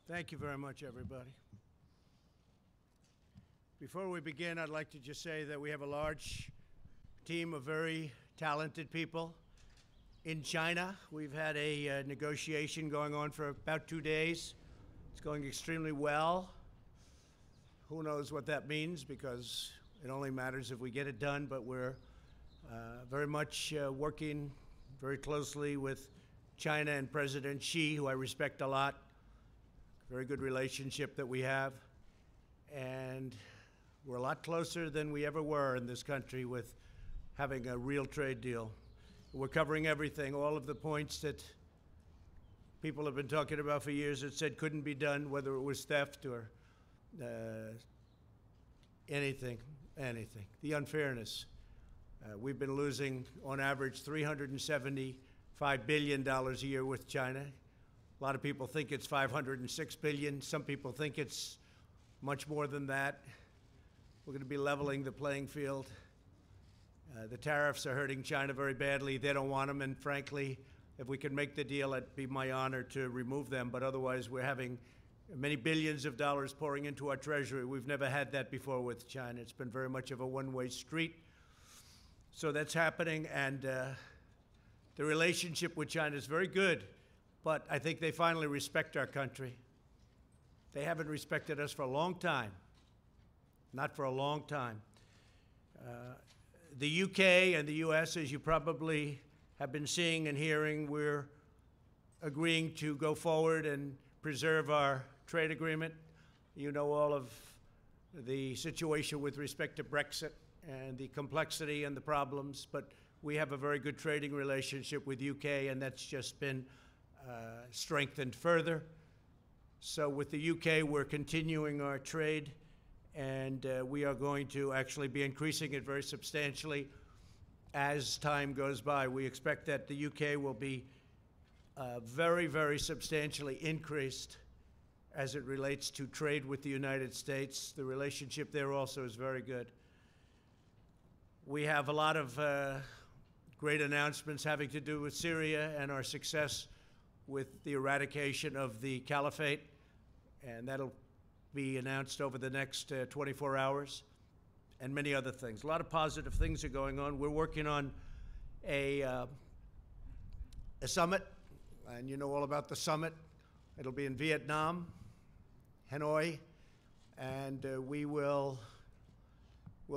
Thank you very much, everybody. Before we begin, I'd like to just say that we have a large team of very talented people in China. We've had a negotiation going on for about 2 days. It's going extremely well. Who knows what that means, because it only matters if we get it done, but we're very much working very closely with China and President Xi, who I respect a lot. Very good relationship that we have, and we're a lot closer than we ever were in this country with having a real trade deal. We're covering everything, all of the points that people have been talking about for years that said couldn't be done, whether it was theft or anything. The unfairness. We've been losing, on average, $375 billion a year with China. A lot of people think it's $506 billion. Some people think it's much more than that. We're going to be leveling the playing field. The tariffs are hurting China very badly. They don't want them, and frankly, if we can make the deal, it'd be my honor to remove them. But otherwise, we're having many billions of dollars pouring into our treasury. We've never had that before with China. It's been very much of a one-way street. So that's happening, and the relationship with China is very good. But I think they finally respect our country. They haven't respected us for a long time. Not for a long time. The UK and the US, as you probably have been seeing and hearing, we're agreeing to go forward and preserve our trade agreement. You know all of the situation with respect to Brexit and the complexity and the problems, but we have a very good trading relationship with UK, and that's just been strengthened further. So with the UK, we're continuing our trade, and we are going to actually be increasing it very substantially as time goes by. We expect that the UK will be very, very substantially increased as it relates to trade with the United States. The relationship there also is very good. We have a lot of great announcements having to do with Syria and our success with the eradication of the caliphate, and that'll be announced over the next 24 hours, and many other things. A lot of positive things are going on. We're working on a summit, and you know all about the summit. It'll be in Vietnam, Hanoi, and we'll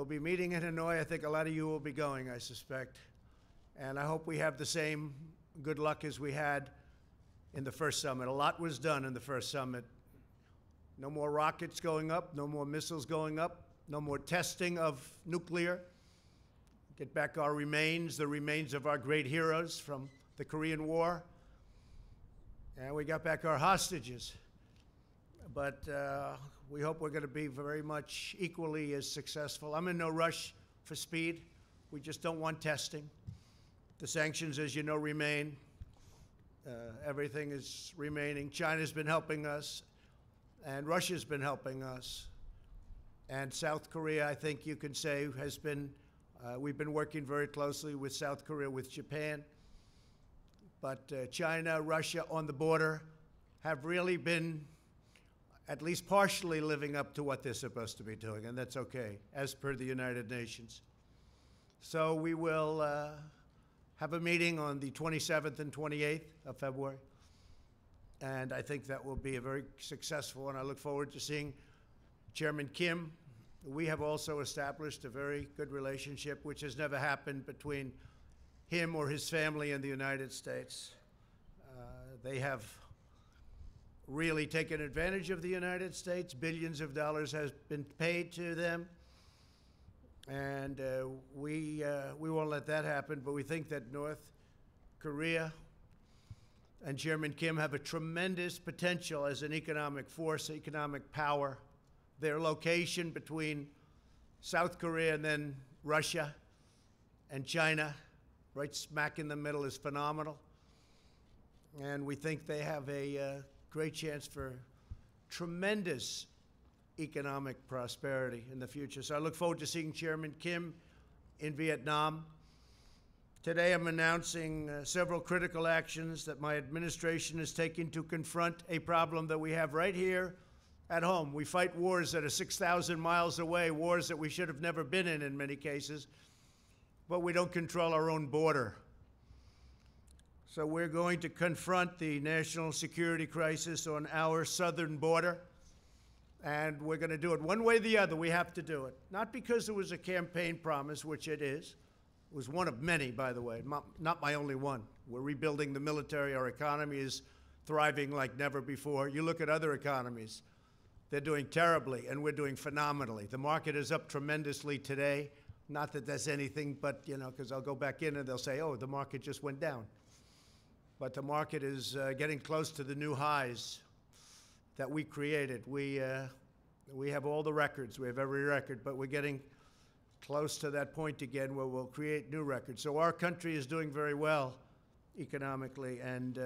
be meeting in Hanoi. I think a lot of you will be going, I suspect, and I hope we have the same good luck as we had in the first summit. A lot was done in the first summit. No more rockets going up, no more missiles going up, no more testing of nuclear. Get back our remains, the remains of our great heroes from the Korean War. And we got back our hostages. But we hope we're going to be very much equally as successful. I'm in no rush for speed. We just don't want testing. The sanctions, as you know, remain. Everything is remaining. China's been helping us, and Russia's been helping us. And South Korea, I think you can say, has been, we've been working very closely with South Korea, with Japan. But China, Russia on the border have really been at least partially living up to what they're supposed to be doing, and that's okay, as per the United Nations. So we will have a meeting on the 27th and 28th of February. And I think that will be a very successful one. I look forward to seeing Chairman Kim. We have also established a very good relationship, which has never happened between him or his family and the United States. They have really taken advantage of the United States. Billions of dollars has been paid to them. And we won't let that happen, but we think that North Korea and Chairman Kim have a tremendous potential as an economic force, economic power. Their location between South Korea and then Russia and China, right smack in the middle, is phenomenal. And we think they have a great chance for tremendous economic prosperity in the future. So I look forward to seeing Chairman Kim in Vietnam. Today I'm announcing several critical actions that my administration is taking to confront a problem that we have right here at home. We fight wars that are 6,000 miles away, wars that we should have never been in many cases, but we don't control our own border. So we're going to confront the national security crisis on our southern border, and we're going to do it one way or the other. We have to do it. Not because it was a campaign promise, which it is. It was one of many, by the way, not my only one. We're rebuilding the military. Our economy is thriving like never before. You look at other economies. They're doing terribly, and we're doing phenomenally. The market is up tremendously today. Not that that's anything, but, you know, because I'll go back in and they'll say, oh, the market just went down. But the market is getting close to the new highs that we created. We have all the records. We have every record, but we're getting close to that point again where we'll create new records. So our country is doing very well economically, and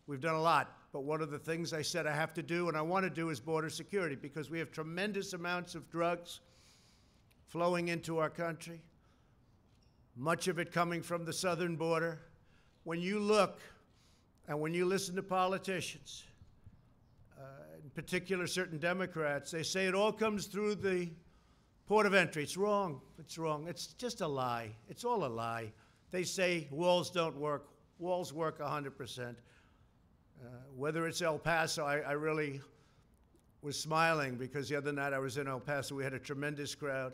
we've done a lot. But one of the things I said I have to do and I want to do is border security, because we have tremendous amounts of drugs flowing into our country, much of it coming from the southern border. When you look and when you listen to politicians, in particular certain Democrats, they say it all comes through the port of entry. It's wrong. It's wrong. It's just a lie. It's all a lie. They say walls don't work. Walls work 100%. Whether it's El Paso, I really was smiling because the other night I was in El Paso. We had a tremendous crowd.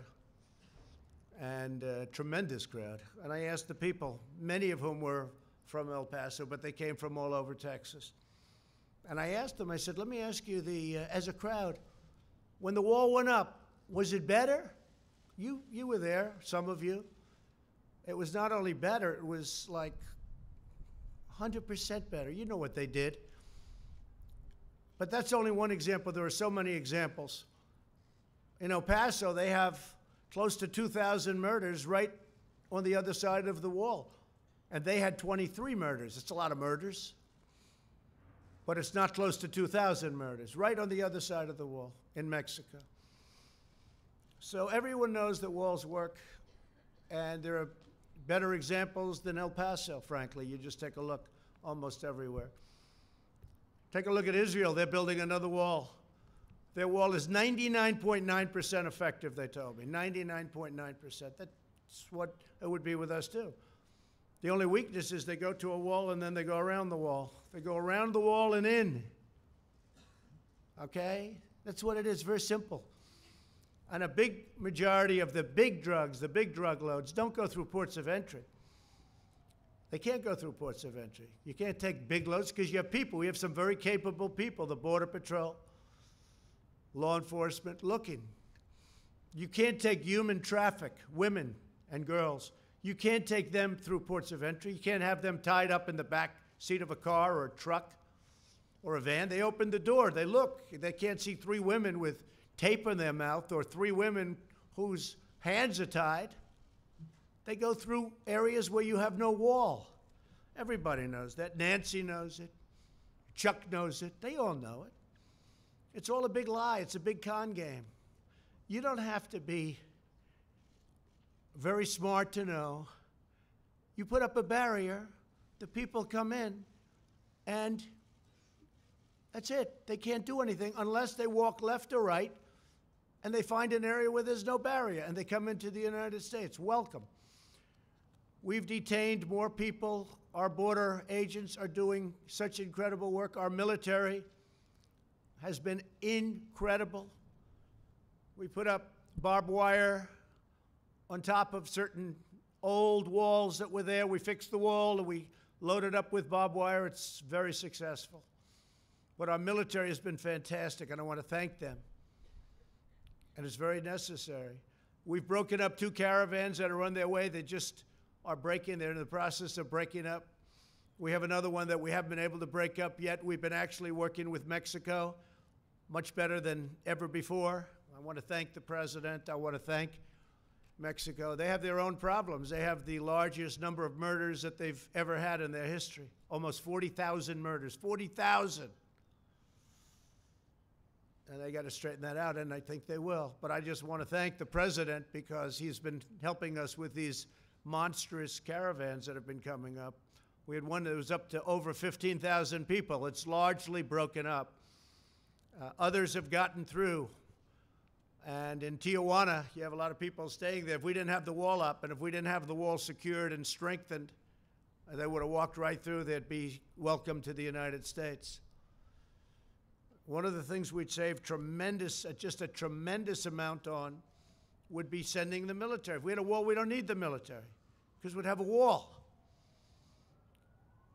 And I asked the people, many of whom were from El Paso, but they came from all over Texas. And I asked them, I said, let me ask you, as a crowd, when the wall went up, was it better? You were there, some of you. It was not only better, it was like 100% better. You know what they did. But that's only one example. There are so many examples. In El Paso, they have close to 2,000 murders right on the other side of the wall. And they had 23 murders. It's a lot of murders. But it's not close to 2,000 murders, right on the other side of the wall in Mexico. So everyone knows that walls work, and there are better examples than El Paso, frankly. You just take a look almost everywhere. Take a look at Israel. They're building another wall. Their wall is 99.9% effective, they told me. 99.9%. That's what it would be with us, too. The only weakness is they go to a wall and then they go around the wall. They go around the wall and in. Okay? That's what it is. Very simple. And a big majority of the big drugs, the big drug loads, don't go through ports of entry. They can't go through ports of entry. You can't take big loads because you have people. We have some very capable people, the Border Patrol, law enforcement, looking. You can't take human traffic, women and girls. You can't take them through ports of entry. You can't have them tied up in the back seat of a car or a truck or a van. They open the door. They look. They can't see three women with tape in their mouth or three women whose hands are tied. They go through areas where you have no wall. Everybody knows that. Nancy knows it. Chuck knows it. They all know it. It's all a big lie. It's a big con game. You don't have to be very smart to know. You put up a barrier, the people come in, and that's it. They can't do anything unless they walk left or right, and they find an area where there's no barrier, and they come into the United States. Welcome. We've detained more people. Our border agents are doing such incredible work. Our military has been incredible. We put up barbed wire on top of certain old walls that were there. We fixed the wall and we loaded up with barbed wire. It's very successful. But our military has been fantastic, and I want to thank them. And it's very necessary. We've broken up 2 caravans that are on their way. They just are breaking. They're in the process of breaking up. We have another one that we haven't been able to break up yet. We've been actually working with Mexico much better than ever before. I want to thank the president. I want to thank Mexico. They have their own problems. They have the largest number of murders that they've ever had in their history. Almost 40,000 murders. 40,000. And they got to straighten that out, and I think they will. But I just want to thank the president because he's been helping us with these monstrous caravans that have been coming up. We had one that was up to over 15,000 people. It's largely broken up. Others have gotten through. And in Tijuana, you have a lot of people staying there. If we didn't have the wall up, and if we didn't have the wall secured and strengthened, they would have walked right through. They'd be welcome to the United States. One of the things we'd save just a tremendous amount on would be sending the military. If we had a wall, we don't need the military because we'd have a wall.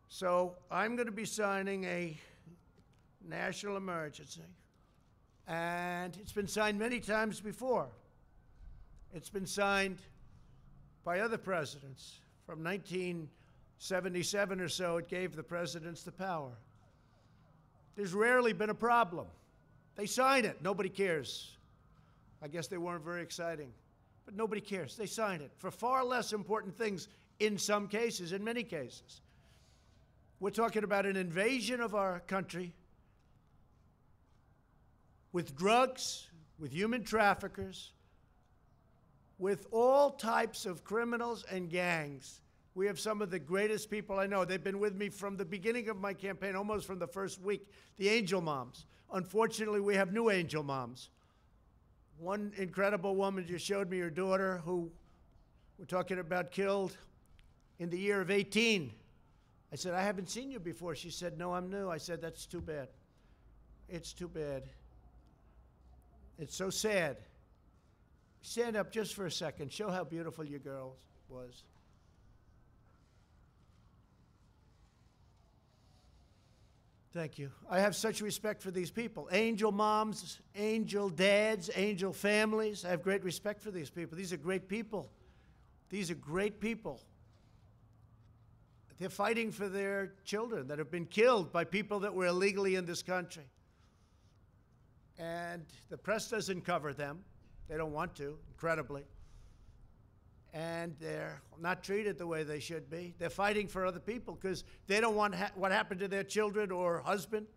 So I'm going to be signing a national emergency. And it's been signed many times before. It's been signed by other presidents. From 1977 or so, it gave the presidents the power. There's rarely been a problem. They sign it. Nobody cares. I guess they weren't very exciting. But nobody cares. They sign it for far less important things in some cases, in many cases. We're talking about an invasion of our country with drugs, with human traffickers, with all types of criminals and gangs. We have some of the greatest people I know. They've been with me from the beginning of my campaign, almost from the first week, the angel moms. Unfortunately, we have new angel moms. One incredible woman just showed me her daughter, who we're talking about, killed in the year of 18. I said, I haven't seen you before. She said, no, I'm new. I said, that's too bad. It's too bad. It's so sad. Stand up just for a second. Show how beautiful your girl was. Thank you. I have such respect for these people. Angel moms, angel dads, angel families. I have great respect for these people. These are great people. These are great people. They're fighting for their children that have been killed by people that were illegally in this country. And the press doesn't cover them. They don't want to, incredibly. And they're not treated the way they should be. They're fighting for other people because they don't want what happened to their children or husband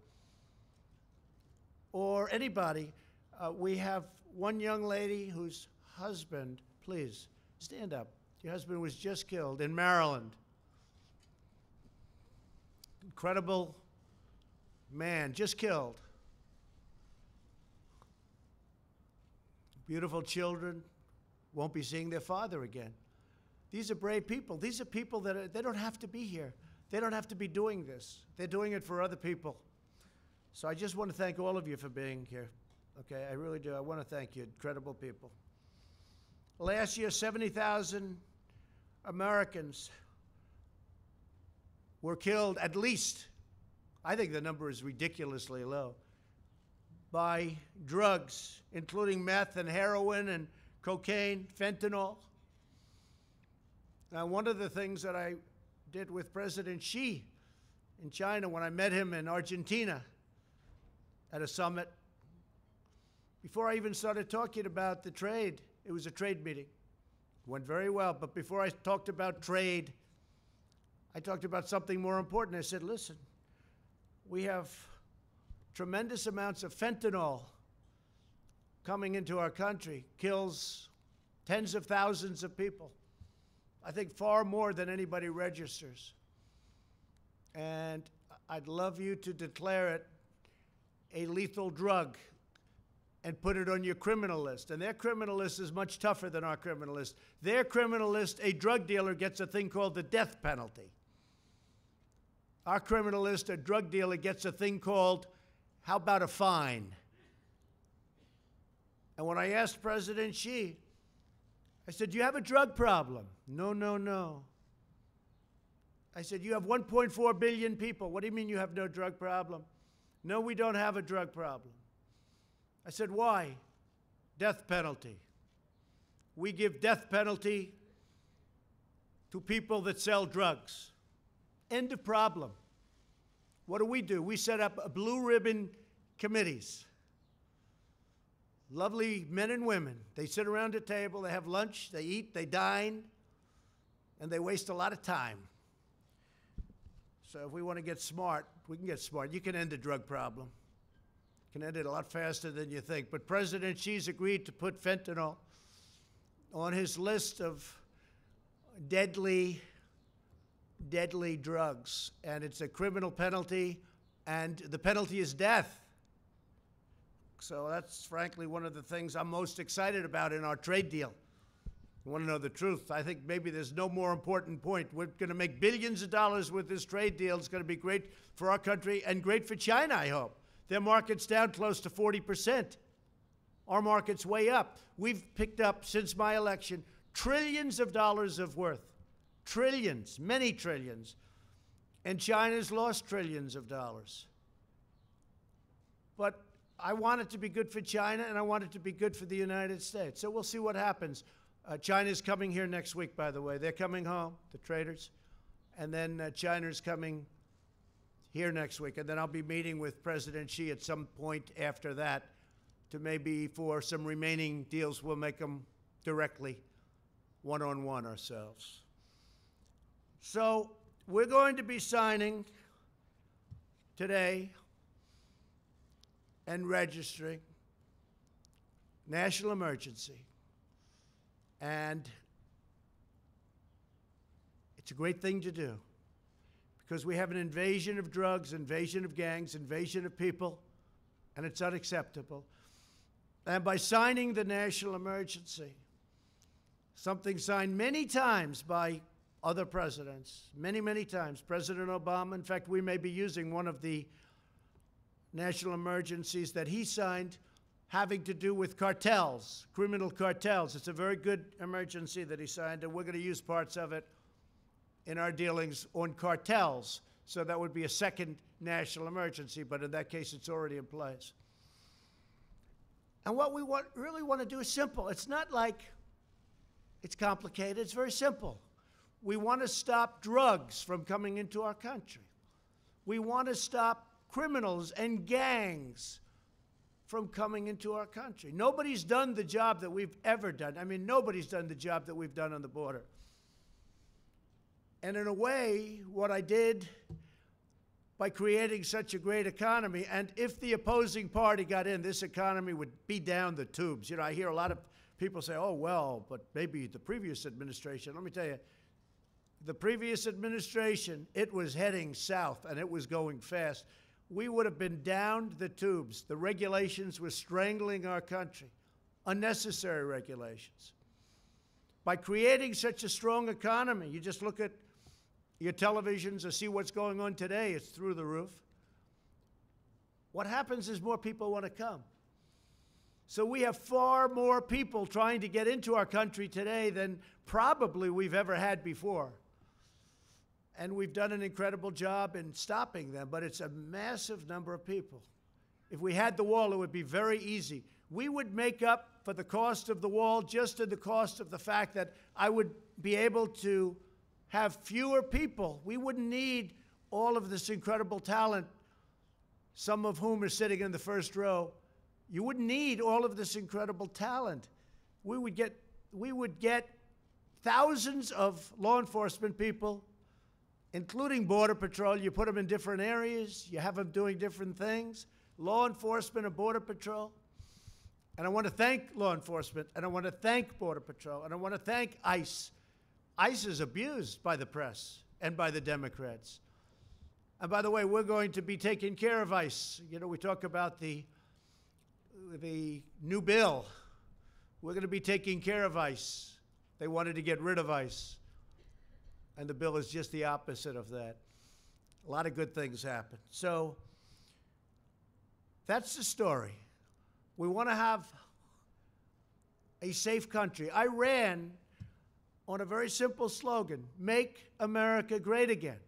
or anybody. We have one young lady whose husband, please, stand up. Your husband was just killed in Maryland. Incredible man, just killed. Beautiful children won't be seeing their father again. These are brave people. These are people that they don't have to be here. They don't have to be doing this. They're doing it for other people. So I just want to thank all of you for being here. Okay, I really do. I want to thank you, incredible people. Last year, 70,000 Americans were killed, at least. I think the number is ridiculously low, by drugs, including meth and heroin and cocaine, fentanyl. Now, one of the things that I did with President Xi in China when I met him in Argentina at a summit, before I even started talking about the trade, it was a trade meeting. It went very well, but before I talked about trade, I talked about something more important. I said, listen, we have tremendous amounts of fentanyl coming into our country, kills tens of thousands of people. I think far more than anybody registers. And I'd love you to declare it a lethal drug and put it on your criminal list. And their criminal list is much tougher than our criminal list. Their criminal list, a drug dealer gets a thing called the death penalty. Our criminal list, a drug dealer gets a thing called, how about a fine? And when I asked President Xi, I said, do you have a drug problem? No, no, no. I said, you have 1.4 billion people. What do you mean you have no drug problem? No, we don't have a drug problem. I said, why? Death penalty. We give death penalty to people that sell drugs. End of problem. What do? We set up blue ribbon committees. Lovely men and women. They sit around a table, they have lunch, they eat, they dine, and they waste a lot of time. So if we want to get smart, we can get smart. You can end the drug problem. You can end it a lot faster than you think. But President Xi's agreed to put fentanyl on his list of deadly drugs. And it's a criminal penalty, and the penalty is death. So that's frankly one of the things I'm most excited about in our trade deal. You want to know the truth? I think maybe there's no more important point. We're going to make billions of dollars with this trade deal. It's going to be great for our country and great for China, I hope. Their market's down close to 40%. Our market's way up. We've picked up, since my election, trillions of dollars of worth. Trillions, many trillions. And China's lost trillions of dollars. But I want it to be good for China, and I want it to be good for the United States. So we'll see what happens. China's coming here next week, by the way. They're coming home, the traders. And then China's coming here next week. And then I'll be meeting with President Xi at some point after that to maybe for some remaining deals, we'll make them directly one-on-one ourselves. So we're going to be signing today and registering national emergency. And it's a great thing to do because we have an invasion of drugs, invasion of gangs, invasion of people, and it's unacceptable. And by signing the national emergency, something signed many times by other presidents, many, many times. President Obama, in fact, we may be using one of the national emergencies that he signed having to do with cartels, criminal cartels. It's a very good emergency that he signed, and we're going to use parts of it in our dealings on cartels. So that would be a second national emergency, but in that case, it's already in place. And what we really want to do is simple. It's not like it's complicated. It's very simple. We want to stop drugs from coming into our country. We want to stop criminals and gangs from coming into our country. Nobody's done the job that we've ever done. I mean, nobody's done the job that we've done on the border. And in a way, what I did by creating such a great economy, and if the opposing party got in, this economy would be down the tubes. You know, I hear a lot of people say, oh, well, but maybe the previous administration. Let me tell you, the previous administration, it was heading south, and it was going fast. We would have been down the tubes. The regulations were strangling our country, unnecessary regulations. By creating such a strong economy, you just look at your televisions or see what's going on today, it's through the roof. What happens is more people want to come. So we have far more people trying to get into our country today than probably we've ever had before. And we've done an incredible job in stopping them, but it's a massive number of people. If we had the wall, it would be very easy. We would make up for the cost of the wall just in the cost of the fact that I would be able to have fewer people. We wouldn't need all of this incredible talent, some of whom are sitting in the first row. You wouldn't need all of this incredible talent. We would get thousands of law enforcement people, including Border Patrol. You put them in different areas. You have them doing different things. Law enforcement and Border Patrol. And I want to thank law enforcement, and I want to thank Border Patrol, and I want to thank ICE. ICE is abused by the press and by the Democrats. And by the way, we're going to be taking care of ICE. You know, we talk about the new bill. We're going to be taking care of ICE. They wanted to get rid of ICE. And the bill is just the opposite of that. A lot of good things happen. So that's the story. We want to have a safe country. I ran on a very simple slogan, Make America Great Again.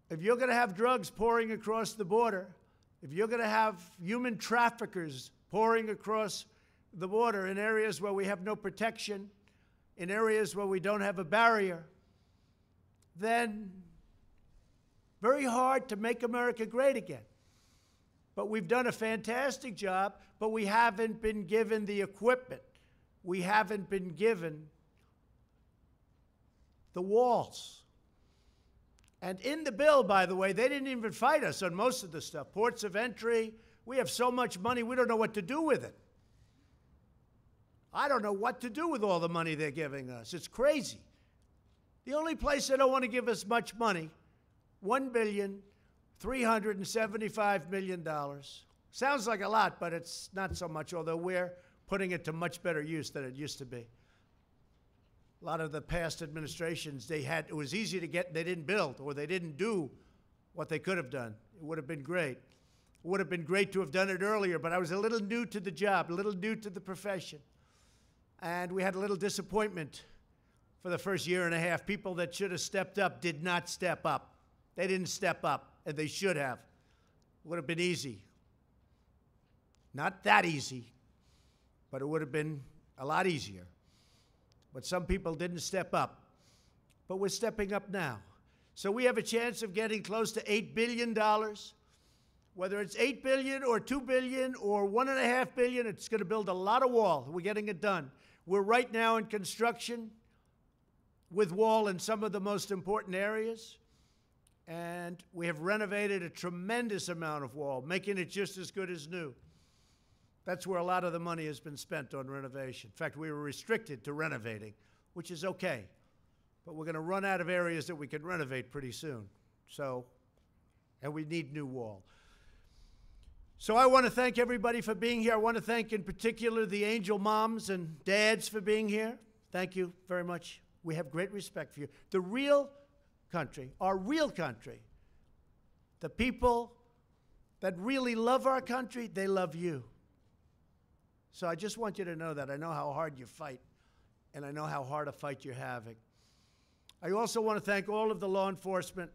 If you're going to have drugs pouring across the border, if you're going to have human traffickers pouring across the border in areas where we have no protection, in areas where we don't have a barrier, then very hard to make America great again. But we've done a fantastic job, but we haven't been given the equipment. We haven't been given the walls. And in the bill, by the way, they didn't even fight us on most of the stuff. Ports of entry, we have so much money, we don't know what to do with it. I don't know what to do with all the money they're giving us. It's crazy. The only place they don't want to give us much money, $1,375 million. Sounds like a lot, but it's not so much, although we're putting it to much better use than it used to be. A lot of the past administrations, it was easy to get, they didn't build, or they didn't do what they could have done. It would have been great. It would have been great to have done it earlier, but I was a little new to the job, a little new to the profession. And we had a little disappointment for the first year and a half. People that should have stepped up did not step up. They didn't step up, and they should have. It would have been easy. Not that easy, but it would have been a lot easier. But some people didn't step up. But we're stepping up now. So we have a chance of getting close to $8 billion. Whether it's $8 billion or $2 billion or $1.5 billion, it's going to build a lot of wall. We're getting it done. We're right now in construction with wall in some of the most important areas. And we have renovated a tremendous amount of wall, making it just as good as new. That's where a lot of the money has been spent on renovation. In fact, we were restricted to renovating, which is okay. But we're going to run out of areas that we can renovate pretty soon. And we need new wall. So I want to thank everybody for being here. I want to thank in particular the angel moms and dads for being here. Thank you very much. We have great respect for you. The real country, our real country, the people that really love our country, they love you. So I just want you to know that. I know how hard you fight, and I know how hard a fight you're having. I also want to thank all of the law enforcement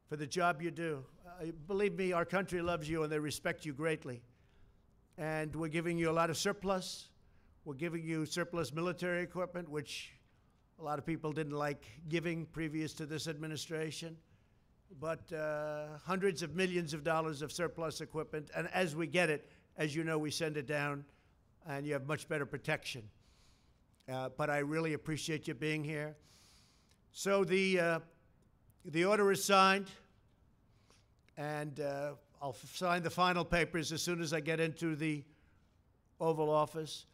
for the job you do. Believe me, our country loves you, and they respect you greatly. And we're giving you a lot of surplus. We're giving you surplus military equipment, which a lot of people didn't like giving previous to this administration. But hundreds of millions of dollars of surplus equipment. And as we get it, as you know, we send it down, and you have much better protection. But I really appreciate you being here. So the order is signed, and I'll sign the final papers as soon as I get into the Oval Office,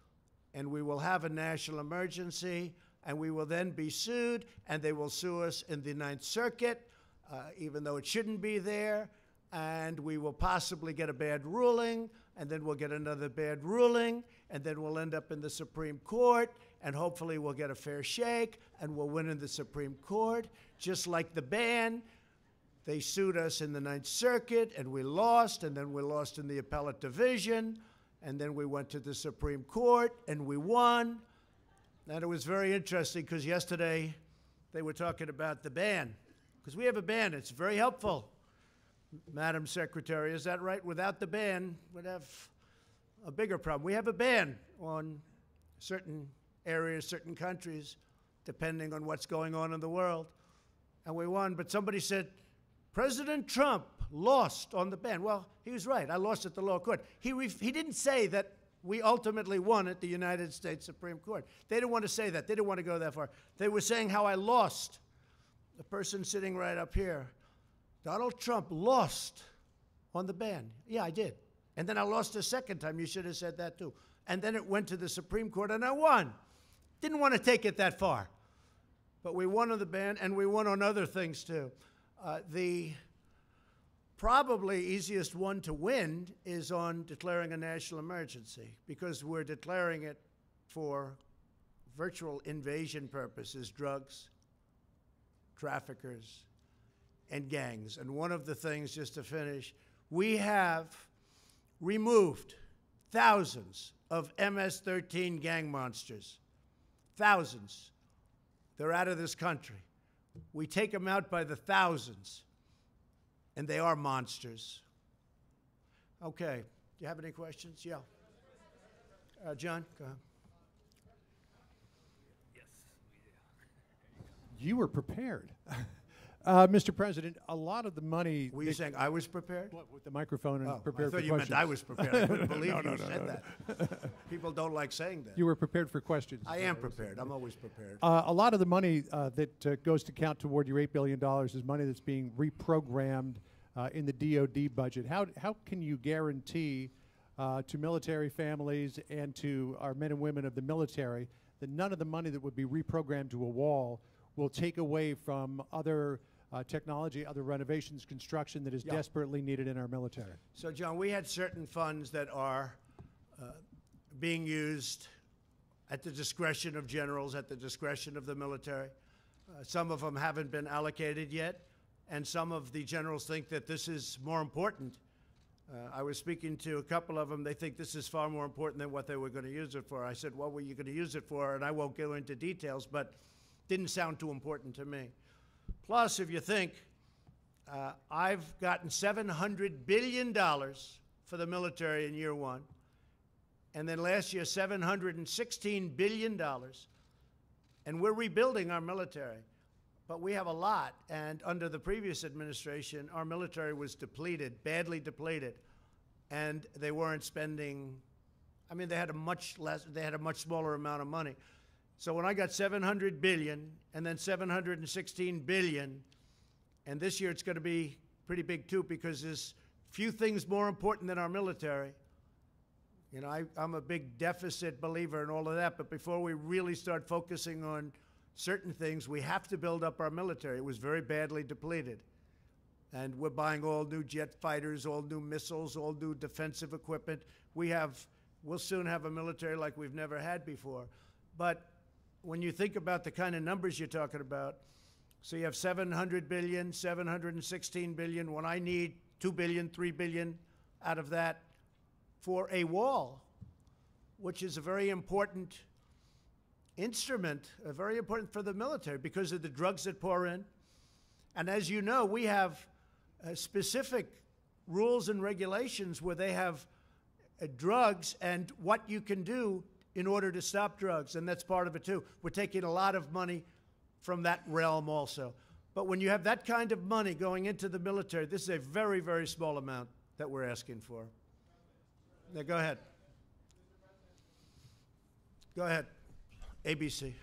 and we will have a national emergency, and we will then be sued, and they will sue us in the Ninth Circuit, even though it shouldn't be there, and we will possibly get a bad ruling, and then we'll get another bad ruling, and then we'll end up in the Supreme Court, and hopefully we'll get a fair shake, and we'll win in the Supreme Court. Just like the ban, they sued us in the Ninth Circuit, and we lost, and then we lost in the appellate division, and then we went to the Supreme Court, and we won. And it was very interesting, because yesterday they were talking about the ban, because we have a ban. It's very helpful, Madam Secretary. Is that right? Without the ban, we'd have a bigger problem. We have a ban on certain areas, certain countries, depending on what's going on in the world. And we won. But somebody said, President Trump lost on the ban. Well, he was right. I lost at the lower court. He didn't say that we ultimately won at the United States Supreme Court. They didn't want to say that. They didn't want to go that far. They were saying how I lost. The person sitting right up here, Donald Trump lost on the ban. Yeah, I did. And then I lost a second time. You should have said that too. And then it went to the Supreme Court, and I won. Didn't want to take it that far. But we won on the ban, and we won on other things too. The probably easiest one to win is on declaring a national emergency, because we're declaring it for virtual invasion purposes, drugs, traffickers, and gangs. And one of the things, just to finish, we have removed thousands of MS-13 gang monsters. Thousands. They're out of this country. We take them out by the thousands, and they are monsters. Okay. Do you have any questions? Yeah. John, go ahead. Yes, we do. You were prepared. Mr. President, a lot of the money... Were you saying I was prepared? What, with the microphone and Oh, prepared for I thought questions? you meant I was prepared. I couldn't believe No, you said no. that. People don't like saying that. You were prepared for questions. I am prepared. I'm always prepared. A lot of the money that goes to count toward your $8 billion is money that's being reprogrammed in the DOD budget. How can you guarantee to military families and to our men and women of the military that none of the money that would be reprogrammed to a wall will take away from other technology, other renovations, construction that is Yeah. desperately needed in our military? So, John, we had certain funds that are being used at the discretion of generals, at the discretion of the military. Some of them haven't been allocated yet, and some of the generals think that this is more important. I was speaking to a couple of them. They think this is far more important than what they were going to use it for. I said, what were you going to use it for? And I won't go into details, but didn't sound too important to me. Plus, if you think, I've gotten $700 billion for the military in year one, and then last year, $716 billion. And we're rebuilding our military. But we have a lot. And under the previous administration, our military was depleted, badly depleted. And they weren't spending, I mean, they had a much smaller amount of money. So when I got $700 billion and then $716 billion, and this year it's going to be pretty big too, because there's few things more important than our military. You know, I'm a big deficit believer in all of that, but before we really start focusing on certain things, we have to build up our military. It was very badly depleted. And we're buying all new jet fighters, all new missiles, all new defensive equipment. We'll soon have a military like we've never had before. But when you think about the kind of numbers you're talking about, so you have $700 billion, $716 billion, when I need $2 billion, $3 billion out of that for a wall, which is a very important instrument, very important for the military because of the drugs that pour in. And as you know, we have specific rules and regulations where they have drugs and what you can do in order to stop drugs, and that's part of it too. We're taking a lot of money from that realm also. But when you have that kind of money going into the military, this is a very, very small amount that we're asking for. Now, go ahead. Go ahead. ABC.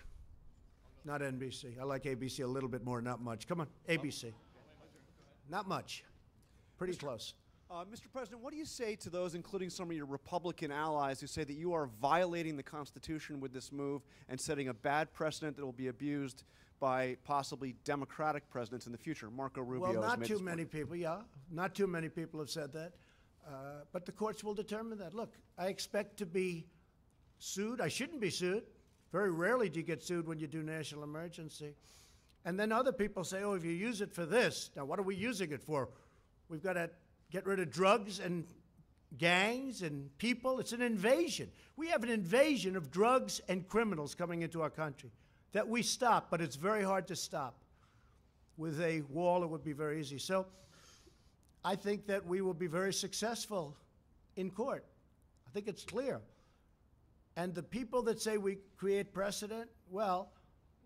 Not NBC. I like ABC a little bit more, not much. Come on, ABC. Not much. Pretty close. Mr. President, what do you say to those, including some of your Republican allies, who say that you are violating the Constitution with this move and setting a bad precedent that will be abused by possibly Democratic presidents in the future? Marco Rubio Well, has not made too this many point. people, yeah. Not too many people have said that. But the courts will determine that. Look, I expect to be sued. I shouldn't be sued. Very rarely do you get sued when you do national emergency. And then other people say, oh, if you use it for this, now what are we using it for? We've got to get rid of drugs and gangs and people. It's an invasion. We have an invasion of drugs and criminals coming into our country that we stop, but it's very hard to stop. With a wall, it would be very easy. So I think that we will be very successful in court. I think it's clear. And the people that say we create precedent, well,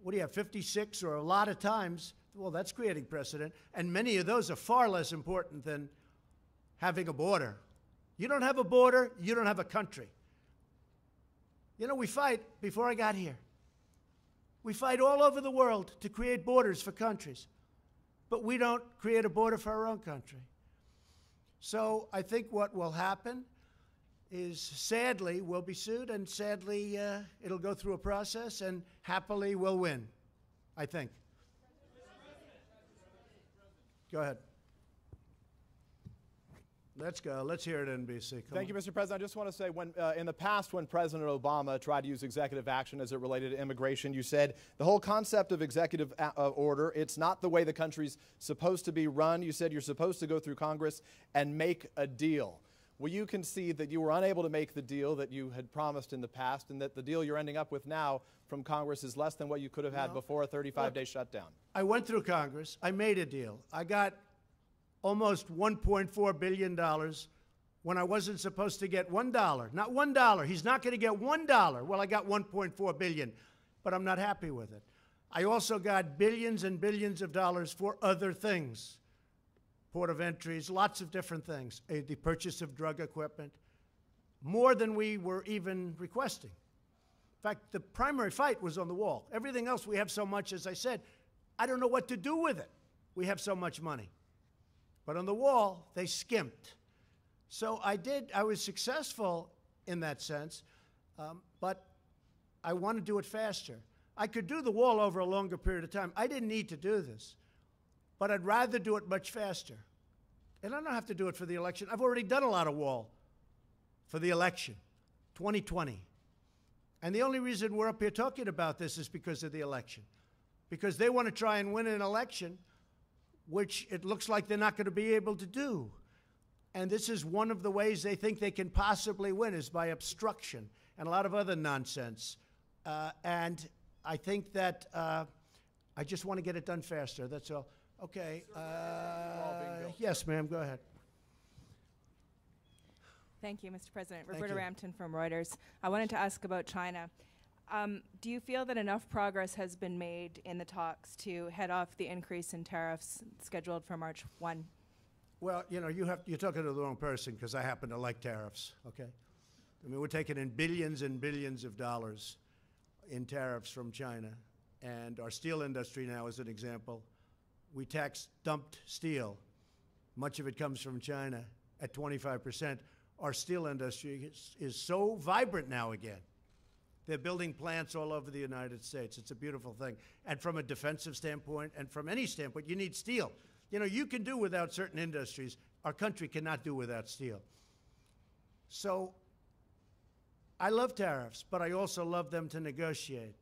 what do you have, 56 or a lot of times? Well, that's creating precedent. And many of those are far less important than having a border. You don't have a border, you don't have a country. You know, we fight, before I got here, we fight all over the world to create borders for countries. But we don't create a border for our own country. So I think what will happen is, sadly, we'll be sued, and sadly, it'll go through a process, and happily, we'll win, I think. Go ahead. Let's go. Let's hear it, NBC. Thank you, Mr. President. I just want to say, when in the past, when President Obama tried to use executive action as it related to immigration, you said the whole concept of executive order, it's not the way the country's supposed to be run. You said you're supposed to go through Congress and make a deal. Will you concede that you were unable to make the deal that you had promised in the past, and that the deal you're ending up with now from Congress is less than what you could have had before a 35-day shutdown? I went through Congress. I made a deal. I got almost $1.4 billion when I wasn't supposed to get $1. Not $1. He's not going to get $1. Well, I got $1.4 billion, but I'm not happy with it. I also got billions and billions of dollars for other things. Port of entries, lots of different things. The purchase of drug equipment, more than we were even requesting. In fact, the primary fight was on the wall. Everything else, we have so much, as I said, I don't know what to do with it. We have so much money. But on the wall, they skimped. So I was successful in that sense, but I want to do it faster. I could do the wall over a longer period of time. I didn't need to do this. But I'd rather do it much faster. And I don't have to do it for the election. I've already done a lot of wall for the election, 2020. And the only reason we're up here talking about this is because of the election. Because they want to try and win an election, which it looks like they're not going to be able to do. And this is one of the ways they think they can possibly win, is by obstruction and a lot of other nonsense. And I think that I just want to get it done faster. That's all. Okay. Yes, ma'am. Go ahead. Thank you, Mr. President. Thank Roberta you. Rampton from Reuters. I wanted to ask about China. Do you feel that enough progress has been made in the talks to head off the increase in tariffs scheduled for March 1? Well, you know, you're talking to the wrong person, because I happen to like tariffs, okay? I mean, we're taking in billions and billions of dollars in tariffs from China. And our steel industry now, as an example, we tax dumped steel. Much of it comes from China at 25%. Our steel industry is so vibrant now again. They're building plants all over the United States. It's a beautiful thing. And from a defensive standpoint, and from any standpoint, you need steel. You know, you can do without certain industries. Our country cannot do without steel. So I love tariffs, but I also love them to negotiate.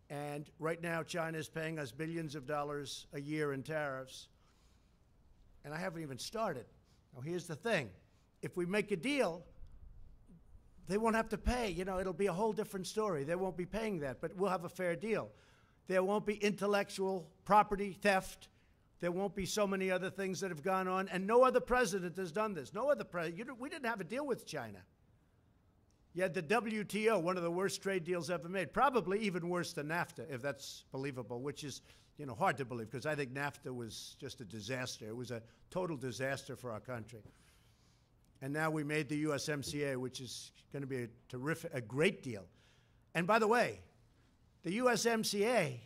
And right now, China is paying us billions of dollars a year in tariffs. And I haven't even started. Now, here's the thing. If we make a deal, they won't have to pay. You know, it'll be a whole different story. They won't be paying that, but we'll have a fair deal. There won't be intellectual property theft. There won't be so many other things that have gone on. And no other president has done this. No other president. We didn't have a deal with China. You had the WTO, one of the worst trade deals ever made, probably even worse than NAFTA, if that's believable, which is, you know, hard to believe, because I think NAFTA was just a disaster. It was a total disaster for our country. And now we made the USMCA, which is going to be a great deal. And by the way, the USMCA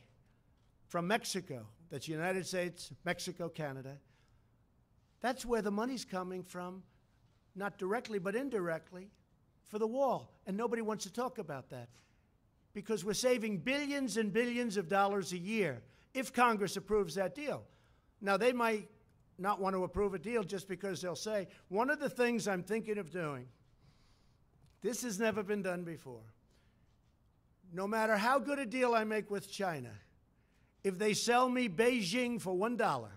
from Mexico, that's United States, Mexico, Canada, that's where the money's coming from, not directly but indirectly, for the wall. And nobody wants to talk about that, because we're saving billions and billions of dollars a year if Congress approves that deal. Now, they might not want to approve a deal just because they'll say, one of the things I'm thinking of doing, this has never been done before. No matter how good a deal I make with China, if they sell me Beijing for $1,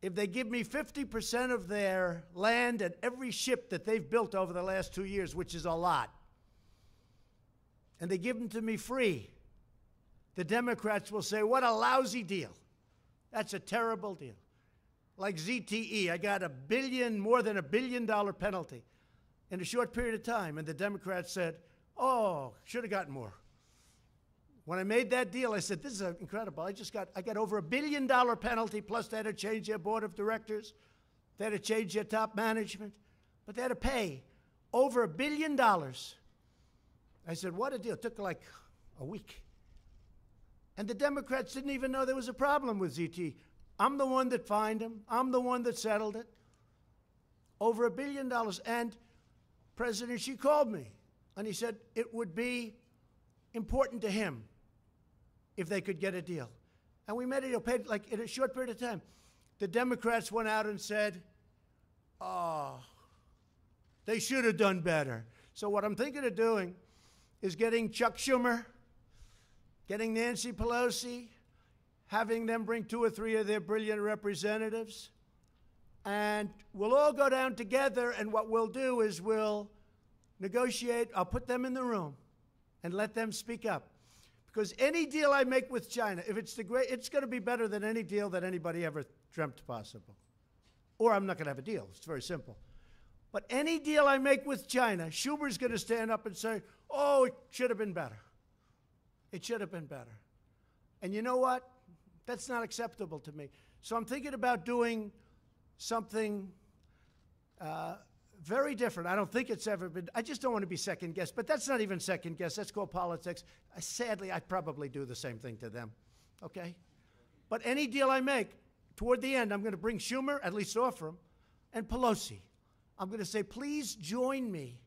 if they give me 50% of their land and every ship that they've built over the last 2 years, which is a lot, and they give them to me free, the Democrats will say, what a lousy deal. That's a terrible deal. Like ZTE, I got more than $1 billion penalty in a short period of time, and the Democrats said, oh, should have gotten more. When I made that deal, I said, this is incredible. I got over $1 billion penalty, plus they had to change their board of directors. They had to change their top management. But they had to pay over $1 billion. I said, what a deal. It took like a week. And the Democrats didn't even know there was a problem with ZTE. I'm the one that fined them. I'm the one that settled it. Over $1 billion. And President Xi called me, and he said it would be important to him if they could get a deal. And we made a deal, paid like in a short period of time. The Democrats went out and said, oh, they should have done better. So what I'm thinking of doing is getting Chuck Schumer, getting Nancy Pelosi, having them bring 2 or 3 of their brilliant representatives, and we'll all go down together, and what we'll do is we'll negotiate. I'll put them in the room and let them speak up. Because any deal I make with China, if it's it's going to be better than any deal that anybody ever dreamt possible. Or I'm not going to have a deal. It's very simple. But any deal I make with China, Schumer's going to stand up and say, oh, it should have been better. It should have been better. And you know what? That's not acceptable to me. So I'm thinking about doing something very different. I don't think it's ever been. I just don't want to be second-guessed. But that's not even second-guessed. That's called politics. Sadly, I'd probably do the same thing to them. Okay? But any deal I make, toward the end, I'm going to bring Schumer, at least offer him, and Pelosi. I'm going to say, please join me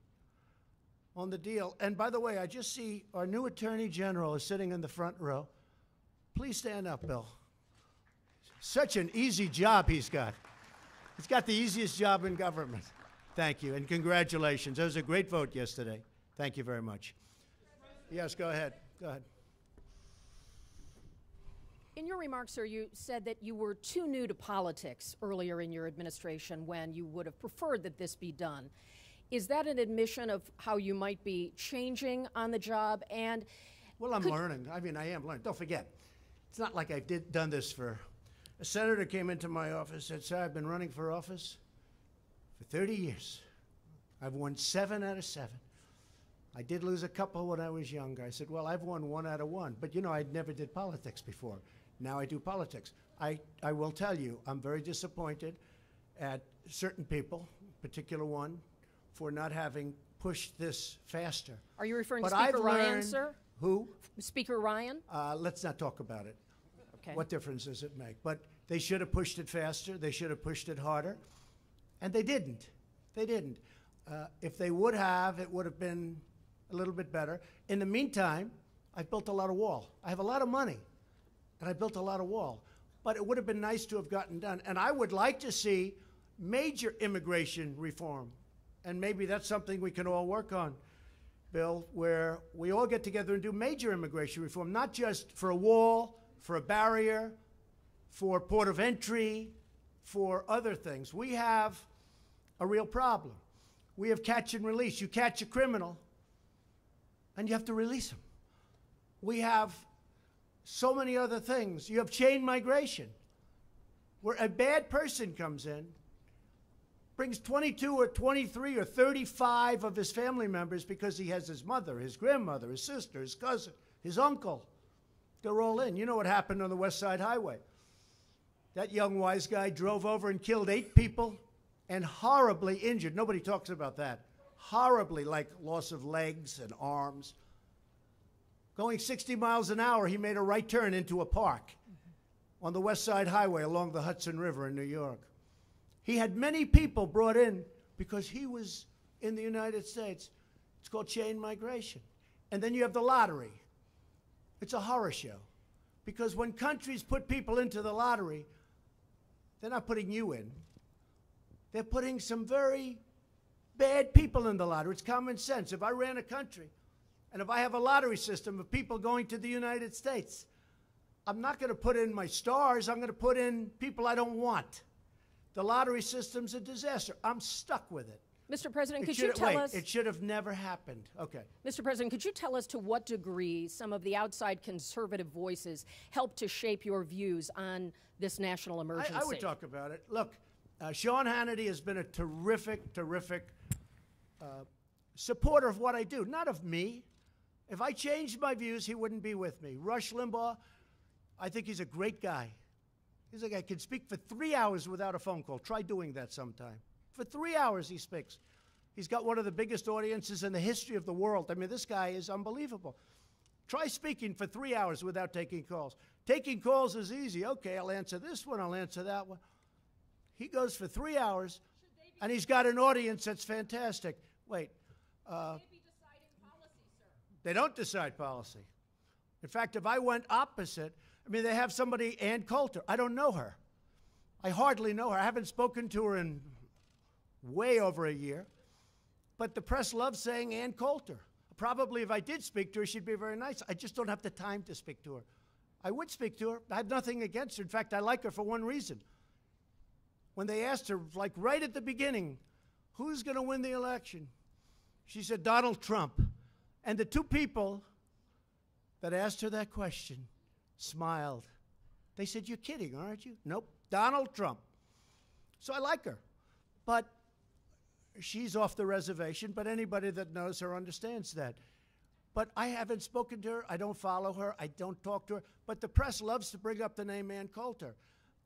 on the deal. And by the way, I just see our new Attorney General is sitting in the front row. Please stand up, Bill. Such an easy job he's got. He's got the easiest job in government. Thank you, and congratulations. That was a great vote yesterday. Thank you very much. Yes, go ahead. Go ahead. In your remarks, sir, you said that you were too new to politics earlier in your administration when you would have preferred that this be done. Is that an admission of how you might be changing on the job? And well, I'm learning. I mean, I am learning. Don't forget, it's not like I've done this for... A senator came into my office and said, sir, I've been running for office for 30 years. I've won 7 out of 7. I did lose a couple when I was younger. I said, well, I've won 1 out of 1. But, you know, I never did politics before. Now I do politics. I will tell you, I'm very disappointed at certain people, particular one, for not having pushed this faster. are you referring But to I've Speaker Ryan, learned- sir? Who? Speaker Ryan? Let's not talk about it. Okay. What difference does it make? But they should have pushed it faster. They should have pushed it harder. And they didn't. They didn't. If they would have, it would have been a little bit better. In the meantime, I've built a lot of wall. I have a lot of money, and I built a lot of wall. But it would have been nice to have gotten done. And I would like to see major immigration reform. And maybe that's something we can all work on, Bill, where we all get together and do major immigration reform, not just for a wall, for a barrier, for port of entry, for other things. We have a real problem. We have catch and release. You catch a criminal, and you have to release him. We have so many other things. You have chain migration, where a bad person comes in, brings 22 or 23 or 35 of his family members because he has his mother, his grandmother, his sister, his cousin, his uncle. They're all in. You know what happened on the West Side Highway. That young wise guy drove over and killed 8 people and horribly injured. Nobody talks about that. Horribly, like loss of legs and arms. Going 60 miles an hour, he made a right turn into a park on the West Side Highway along the Hudson River in New York. He had many people brought in because he was in the United States. It's called chain migration. And then you have the lottery. It's a horror show. Because when countries put people into the lottery, they're not putting you in. They're putting some very bad people in the lottery. It's common sense. If I ran a country, and if I have a lottery system of people going to the United States, I'm not going to put in my stars. I'm going to put in people I don't want. The lottery system's a disaster. I'm stuck with it. Mr. President, could you tell us... It should have never happened. Okay. Mr. President, could you tell us to what degree some of the outside conservative voices helped to shape your views on this national emergency? I would talk about it. Look, Sean Hannity has been a terrific, terrific supporter of what I do, not of me. If I changed my views, he wouldn't be with me. Rush Limbaugh, I think he's a great guy. He's a guy who can speak for 3 hours without a phone call. Try doing that sometime. For 3 hours he speaks. He's got one of the biggest audiences in the history of the world. I mean, this guy is unbelievable. Try speaking for 3 hours without taking calls. Taking calls is easy. Okay, I'll answer this one, I'll answer that one. He goes for 3 hours, and he's got an audience that's fantastic. Wait. They be deciding policy, sir. They don't decide policy. In fact, if I went opposite, I mean, they have somebody, Ann Coulter. I don't know her. I hardly know her. I haven't spoken to her in way over a year. But the press loves saying Ann Coulter. Probably if I did speak to her, she'd be very nice. I just don't have the time to speak to her. I would speak to her. I have nothing against her. In fact, I like her for one reason. When they asked her, like right at the beginning, who's going to win the election? She said, Donald Trump. And the 2 people that asked her that question smiled. They said, you're kidding, aren't you? Nope, Donald Trump. So I like her. But she's off the reservation, but anybody that knows her understands that. But I haven't spoken to her. I don't follow her. I don't talk to her. But the press loves to bring up the name Ann Coulter.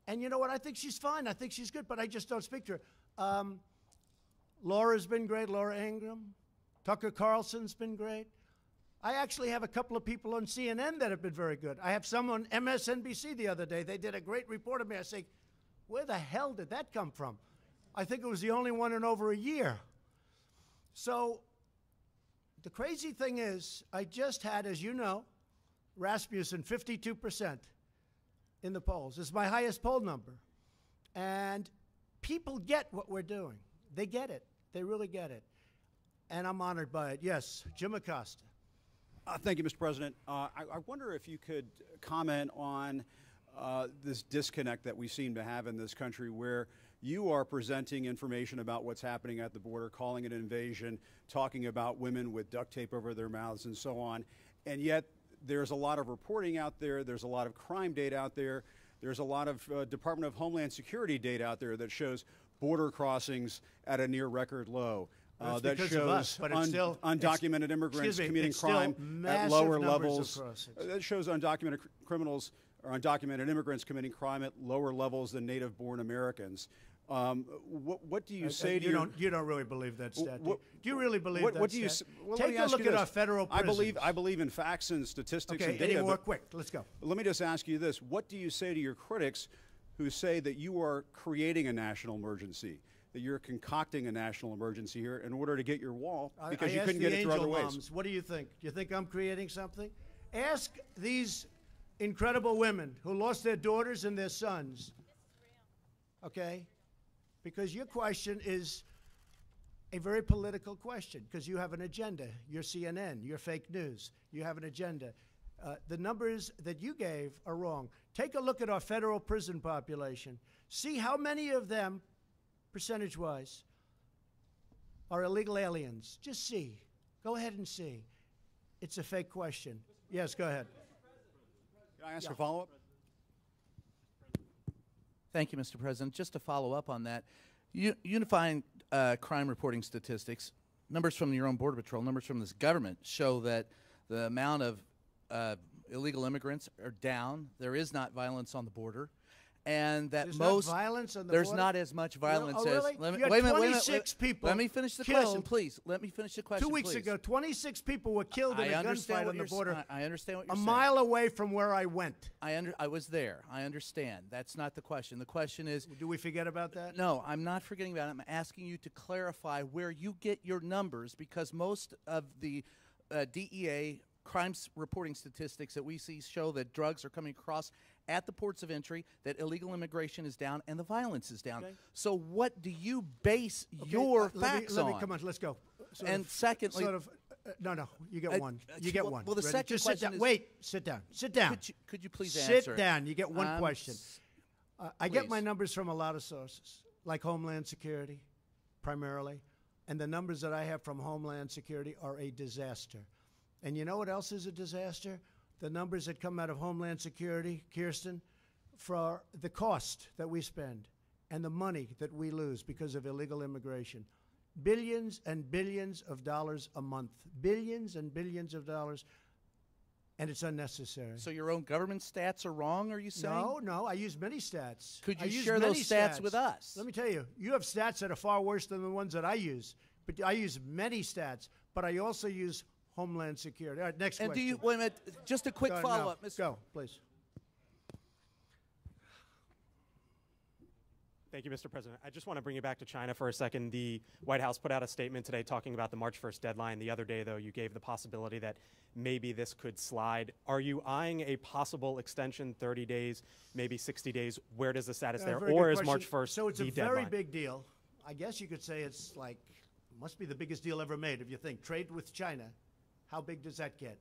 And you know what? I think she's fine. I think she's good, but I just don't speak to her. Laura's been great, Laura Ingraham. Tucker Carlson's been great. I actually have a couple of people on CNN that have been very good. I have some on MSNBC the other day. They did a great report of me. I say, where the hell did that come from? I think it was the only one in over a year. So the crazy thing is, I just had, as you know, Rasmussen 52% in the polls. It's my highest poll number. And people get what we're doing. They get it. They really get it. And I'm honored by it. Yes, Jim Acosta. Thank you, Mr. President. I wonder if you could comment on this disconnect that we seem to have in this country, where you are presenting information about what's happening at the border, calling it an invasion, talking about women with duct tape over their mouths and so on, and yet there's a lot of reporting out there, there's a lot of crime data out there, there's a lot of Department of Homeland Security data out there that shows border crossings at a near record low. That because shows of us, but it's still, undocumented immigrants committing it's still crime at massive lower numbers of levels. crossings. That shows undocumented criminals or undocumented immigrants committing crime at lower levels than native-born Americans. What do you say to you don't really believe that stat? What- do you really believe that what do you stat? well, let me Take a ask look you at this. our federal prisons. I believe in facts and statistics Okay, and data. any more but quick? Let's go. let me just ask you this. What do you say to your critics who say that you are creating a national emergency, that you're concocting a national emergency here in order to get your wall because I you asked couldn't the get it through angel other ways? moms, what do you think? Do you think I'm creating something? Ask these incredible women who lost their daughters and their sons. Okay? Because your question is a very political question, because you have an agenda. You're CNN, you're fake news. You have an agenda. The numbers that you gave are wrong. Take a look at our federal prison population. See how many of them, percentage-wise, are illegal aliens. Just see. Go ahead and see. It's a fake question. Yes, go ahead. Can I ask a follow-up? Thank you, Mr. President. Just to follow up on that, unifying crime reporting statistics, numbers from your own Border Patrol, numbers from this government show that the amount of illegal immigrants are down. There is not violence on the border. And that There's most not violence on the there's border? not as much violence oh, really? as let me, You had wait a minute, 26 people Let me finish the killed. question, please. Let me finish the question. 2 weeks please. ago, 26 people were killed in I a understand gunfight what on the you're border I understand what you're a saying. mile away from where I went. I was there. I understand. That's not the question. The question is, Do we forget about that? no, I'm not forgetting about it. I'm asking you to clarify where you get your numbers, because most of the DEA crimes reporting statistics that we see show that drugs are coming across at the ports of entry, that illegal immigration is down, and the violence is down. Okay. So what do you base Okay, your let facts me, on? come on, let's go. And secondly- no, you get one. You get one. well, the Ready? second Just sit question down. is- Wait, sit down. Sit down. Could you please sit answer? down. You get one question. I get my please. numbers from a lot of sources, like Homeland Security, primarily. And the numbers that I have from Homeland Security are a disaster. And you know what else is a disaster? The numbers that come out of Homeland Security, Kirsten, for the cost that we spend and the money that we lose because of illegal immigration. Billions and billions of dollars a month. Billions and billions of dollars. And it's unnecessary. So your own government stats are wrong, are you saying? No, I use many stats. Could I you use share many those stats with us? Let me tell you, you have stats that are far worse than the ones that I use. But I use many stats, but I also use Homeland Security. All right, next And question. do you, wait a minute, just a quick Go, no, follow-up, Mr. Go, please. Thank you, Mr. President. I just want to bring you back to China for a second. The White House put out a statement today talking about the March 1st deadline. The other day, though, you gave the possibility that maybe this could slide. Are you eyeing a possible extension, 30 days, maybe 60 days? Where does the status there? Very Or good is question. March 1st So it's the a deadline? very big deal. I guess you could say it's like, must be the biggest deal ever made if you think. Trade with China, how big does that get?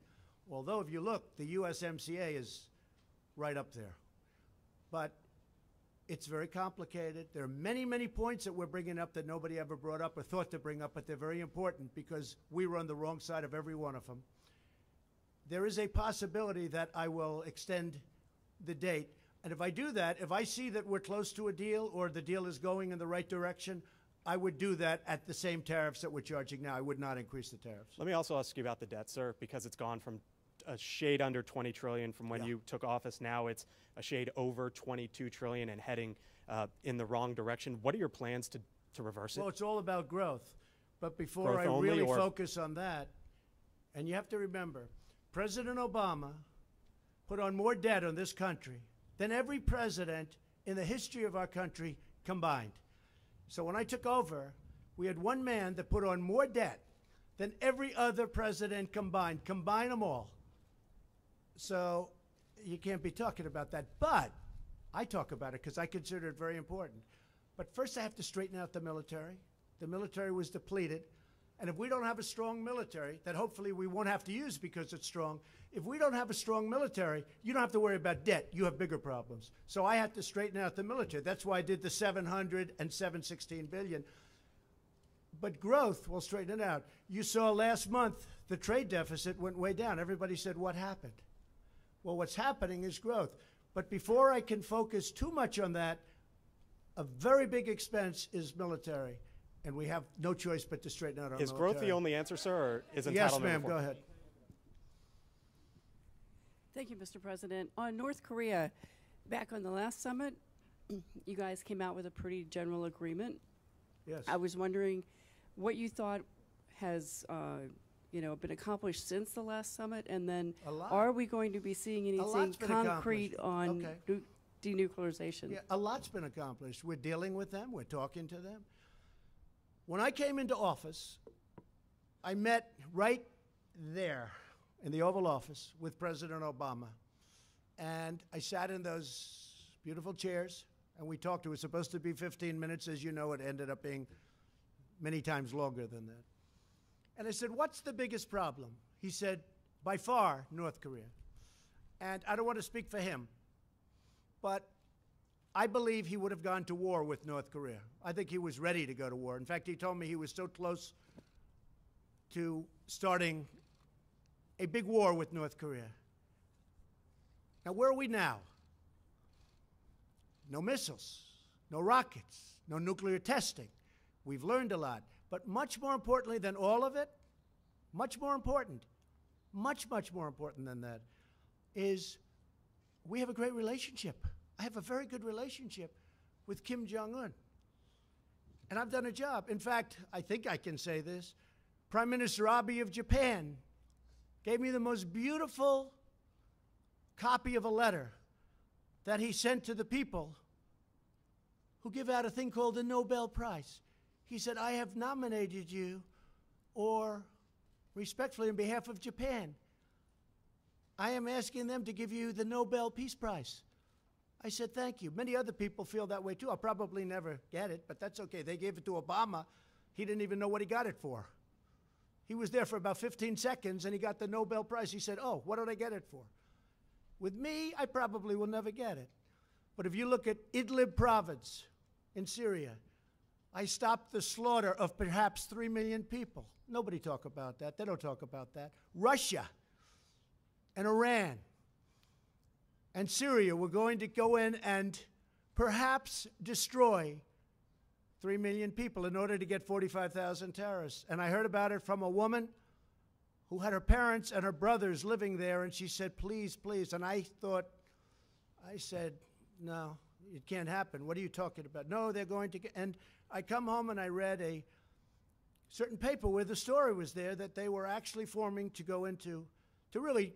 Although if you look, the USMCA is right up there. But it's very complicated. There are many, many points that we're bringing up that nobody ever brought up or thought to bring up, but they're very important because we were on the wrong side of every one of them. There is a possibility that I will extend the date. And if I do that, if I see that we're close to a deal or the deal is going in the right direction, I would do that at the same tariffs that we're charging now. I would not increase the tariffs. Let me also ask you about the debt, sir, because it's gone from a shade under 20 trillion from when you took office. Now it's a shade over 22 trillion and heading in the wrong direction. What are your plans to reverse it? Well, it's all about growth. But before Growth I only, really or- focus on that, and you have to remember, President Obama put on more debt on this country than every president in the history of our country combined. So when I took over, we had one man that put on more debt than every other president combined. Combine them all. So you can't be talking about that. But I talk about it because I consider it very important. But first I have to straighten out the military. The military was depleted. And if we don't have a strong military, that hopefully we won't have to use because it's strong, if we don't have a strong military, you don't have to worry about debt. You have bigger problems. So I had to straighten out the military. That's why I did the 700 and 716 billion. But growth will straighten it out. You saw last month the trade deficit went way down. Everybody said, what happened? Well, what's happening is growth. But before I can focus too much on that, a very big expense is military. And we have no choice but to straighten out our military. Is growth the only answer, sir, or is entitlement? Yes, ma'am, go ahead. Thank you, Mr. President. On North Korea, back on the last summit, you guys came out with a pretty general agreement. Yes. I was wondering what you thought has been accomplished since the last summit, and then A lot. are we going to be seeing anything lot's been concrete accomplished. on Okay. denuclearization? Yeah, a lot's been accomplished. We're dealing with them. We're talking to them. When I came into office, I met right there in the Oval Office with President Obama. And I sat in those beautiful chairs, and we talked. It was supposed to be 15 minutes. As you know, it ended up being many times longer than that. And I said, what's the biggest problem? He said, by far, North Korea. And I don't want to speak for him, but I believe he would have gone to war with North Korea. I think he was ready to go to war. In fact, he told me he was so close to starting a big war with North Korea. Now, where are we now? No missiles, no rockets, no nuclear testing. We've learned a lot. But much more importantly than all of it, much more important than that, is we have a great relationship. I have a very good relationship with Kim Jong-un. And I've done a job. In fact, I think I can say this. Prime Minister Abe of Japan gave me the most beautiful copy of a letter that he sent to the people who give out a thing called the Nobel Prize. He said, I have nominated you, or respectfully on behalf of Japan, I am asking them to give you the Nobel Peace Prize. I said, thank you. Many other people feel that way too. I'll probably never get it, but that's okay. They gave it to Obama. He didn't even know what he got it for. He was there for about 15 seconds and he got the Nobel Prize. He said, oh, what did I get it for? With me, I probably will never get it. But if you look at Idlib province in Syria, I stopped the slaughter of perhaps 3 million people. Nobody talk about that. They don't talk about that. Russia and Iran and Syria were going to go in and perhaps destroy 3 million people in order to get 45,000 terrorists. And I heard about it from a woman who had her parents and her brothers living there, and she said, please, please. And I said, no, it can't happen. What are you talking about? No, they're going to get, and I come home and I read a certain paper where the story was there that they were actually forming to go into, to really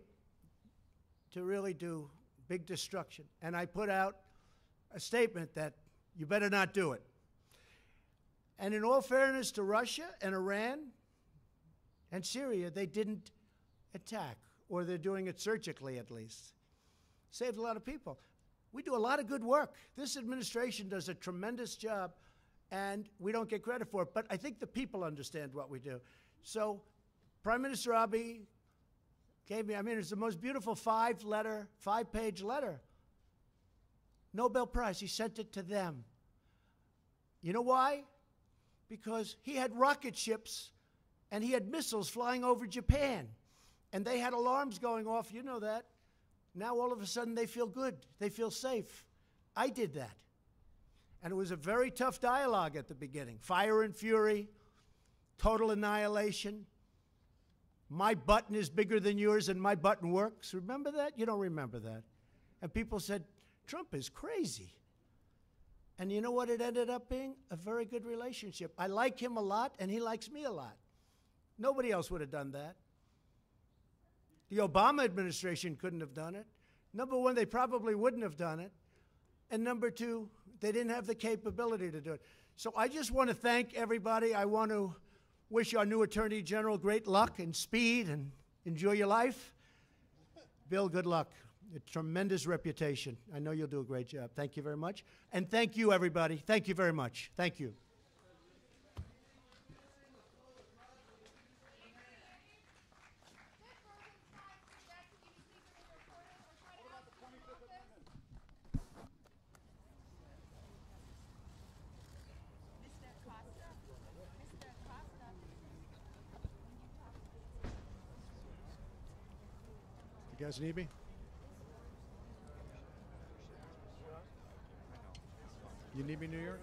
do big destruction. And I put out a statement that you better not do it. And in all fairness to Russia and Iran and Syria, they didn't attack, or they're doing it surgically at least. Saved a lot of people. We do a lot of good work. This administration does a tremendous job, and we don't get credit for it. But I think the people understand what we do. So Prime Minister Abe gave me, it's the most beautiful five-page letter. Nobel Prize. He sent it to them. You know why? Because he had rocket ships and he had missiles flying over Japan. And they had alarms going off. You know that. Now all of a sudden they feel good. They feel safe. I did that. And it was a very tough dialogue at the beginning. Fire and fury, total annihilation. My button is bigger than yours and my button works. Remember that? You don't remember that. And people said, Trump is crazy. And you know what it ended up being? A very good relationship. I like him a lot and he likes me a lot. Nobody else would have done that. The Obama administration couldn't have done it. Number one, they probably wouldn't have done it. And number two, they didn't have the capability to do it. So I just want to thank everybody. I want to wish our new Attorney General great luck and speed and enjoy your life. Bill, good luck. A tremendous reputation. I know you'll do a great job. Thank you very much. And thank you, everybody. Thank you very much. Thank you. You guys need me? You need me, New York?